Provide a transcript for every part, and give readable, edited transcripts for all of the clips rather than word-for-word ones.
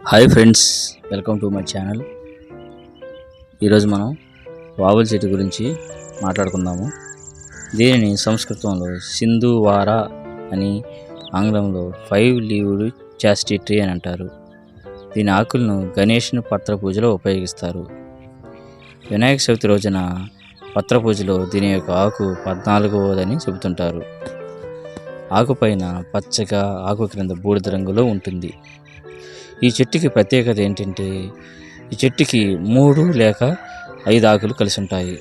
Hi friends, welcome to my channel. ఈరోజు మనం వావుల చెట్టు గురించి మాట్లాడుకుందాము. దీనిని సంస్కృతంలో సింధువార అని, ఆంగ్లంలో 5-leaved chastity tree అని అంటారు. దీని ఆకులను గణేషుని పత్ర పూజలో ఉపయోగిస్తారు. వినాయక చవితి రోజున పత్ర పూజలో దీని యొక్క ఆకు 14వదని చెబుతుంటారు. ఆకుపైన పచ్చగా, ఆకు క్రింద బూడిద రంగులో ఉంటుంది. ఈ చెట్టుకి ప్రత్యేకత ఏంటంటే, ఈ చెట్టుకి 3 లేక 5 ఆకులు కలిసి ఉంటాయి.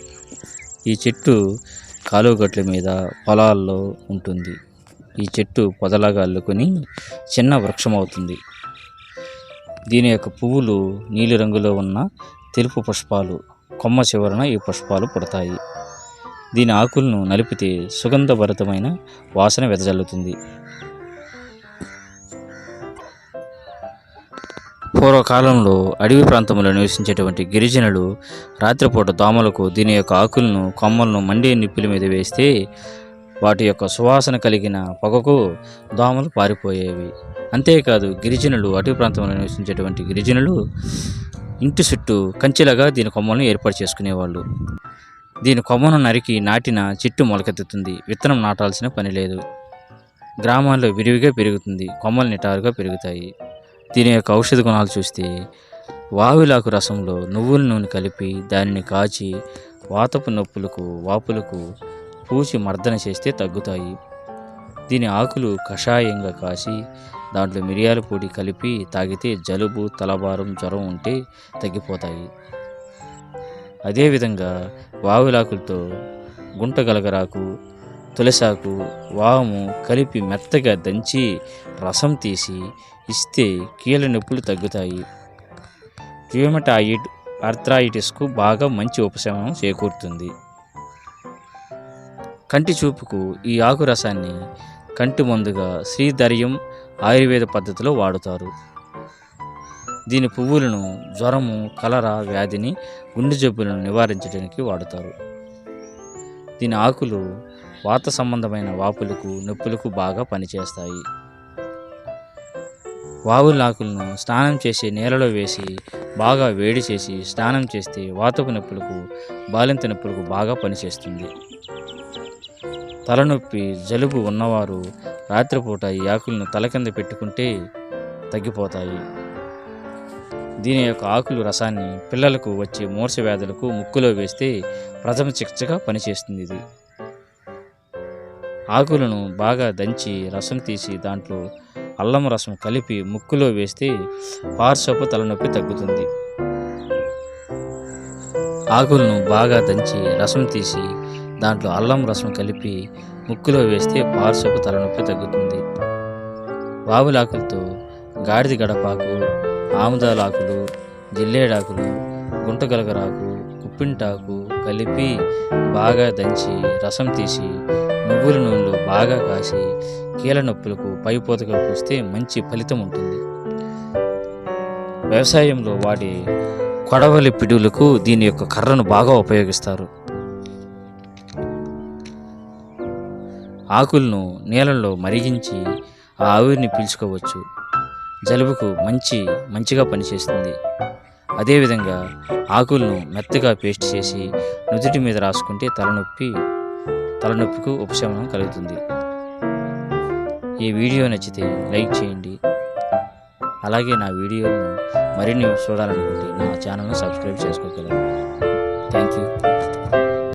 ఈ చెట్టు కాలువగట్ల మీద, పొలాల్లో ఉంటుంది. ఈ చెట్టు పొదలాగా అల్లుకొని చిన్న వృక్షం అవుతుంది. దీని యొక్క పువ్వులు నీలి రంగులో ఉన్న తెలుపు పుష్పాలు, కొమ్మ చివరన ఈ పుష్పాలు పుడతాయి. దీని ఆకులను నలిపితే సుగంధభరితమైన వాసన వెదజల్లుతుంది. పూర్వకాలంలో అడవి ప్రాంతంలో నివసించేటువంటి గిరిజనులు రాత్రిపూట దోమలకు దీని యొక్క ఆకులను, కొమ్మలను మండే నిప్పుల మీద వేస్తే వాటి యొక్క సువాసన కలిగిన పొగకు దోమలు పారిపోయేవి. అంతేకాదు, అటవీ ప్రాంతంలో నివసించేటువంటి గిరిజనులు ఇంటి చుట్టూ కంచెలాగా దీని కొమ్మలను ఏర్పాటు చేసుకునేవాళ్ళు. దీని కొమ్మను నరికి నాటిన చెట్టు మొలకెత్తుతుంది. విత్తనం నాటాల్సిన పని లేదు. గ్రామాల్లో విరివిగా పెరుగుతుంది. కొమ్మలు నిటారుగా పెరుగుతాయి. దీని యొక్క ఔషధ గుణాలు చూస్తే, వావిలాకు రసంలో నువ్వుల నూనె కలిపి దానిని కాచి వాతపు నొప్పులకు, వాపులకు పూచి మర్దన చేస్తే తగ్గుతాయి. దీని ఆకులు కషాయంగా కాసి దాంట్లో మిరియాల పొడి కలిపి తాగితే జలుబు, తలభారం, జ్వరం ఉంటే తగ్గిపోతాయి. అదేవిధంగా వావిలాకులతో గుంటగలగరాకు, తులసాకు, వాము కలిపి మెత్తగా దంచి రసం తీసి ఇస్తే కీళ్ళ నొప్పులు తగ్గుతాయి. ర్యూమటాయిడ్ ఆర్థరైటిస్కు బాగా మంచి ఉపశమనం చేకూరుతుంది. కంటి చూపుకు ఈ ఆకు రసాన్ని కంటి మందుగా శ్రీధర్యం ఆయుర్వేద పద్ధతిలో వాడుతారు. దీని పువ్వులను జ్వరము, కలరా వ్యాధిని, గుండె జబ్బులను నివారించడానికి వాడుతారు. దీని ఆకులు వాత సంబంధమైన వాపులకు, నొప్పులకు బాగా పనిచేస్తాయి. వావుల ఆకులను స్నానం చేసే నీళ్ళలో వేసి బాగా వేడి చేసి స్నానం చేస్తే వాతపు నొప్పులకు, బాలింత నొప్పులకు బాగా పనిచేస్తుంది. తలనొప్పి, జలుబు ఉన్నవారు రాత్రిపూట ఈ ఆకులను తల కింద పెట్టుకుంటే తగ్గిపోతాయి. దీని యొక్క ఆకులు రసాన్ని పిల్లలకు వచ్చే మూర్ఛ వ్యాధులకు ముక్కులో వేస్తే ప్రథమ చికిత్సగా పనిచేస్తుంది. ఇది ఆకులను బాగా దంచి రసం తీసి దాంట్లో అల్లం రసం కలిపి ముక్కులో వేస్తే పార్శ్వపు తలనొప్పి తగ్గుతుంది. ఆకులను బాగా దంచి రసం తీసి దాంట్లో అల్లం రసం కలిపి ముక్కులో వేస్తే పార్శ్వపు తలనొప్పి తగ్గుతుంది. వావులాకులతో గాడిద గడపాకు, ఆముదాలాకులు, జిల్లేడాకులు, గుంటగలగరాకు, కుప్పింటాకు కలిపి బాగా దంచి రసం తీసి నువ్వుల నూనెలో బాగా కాసి కీళ్ళ నొప్పులకు, పైపోతగా పూస్తే మంచి ఫలితం ఉంటుంది. వ్యవసాయంలో వాడే కొడవలి పిడులకు దీని యొక్క కర్రను బాగా ఉపయోగిస్తారు. ఆకులను నీళ్ళల్లో మరిగించి ఆ ఆవిరిని పీల్చుకోవచ్చు. జలుబుకు మంచిగా పనిచేస్తుంది. అదేవిధంగా ఆకులను మెత్తగా పేస్ట్ చేసి నుదుటి మీద రాసుకుంటే తలనొప్పికి ఉపశమనం కలుగుతుంది. ఈ వీడియో నచ్చితే లైక్ చేయండి. అలాగే నా వీడియోలను మరిన్ని చూడాలనుకుంటే నా ఛానల్ను సబ్స్క్రైబ్ చేసుకోగలరు. Thank you.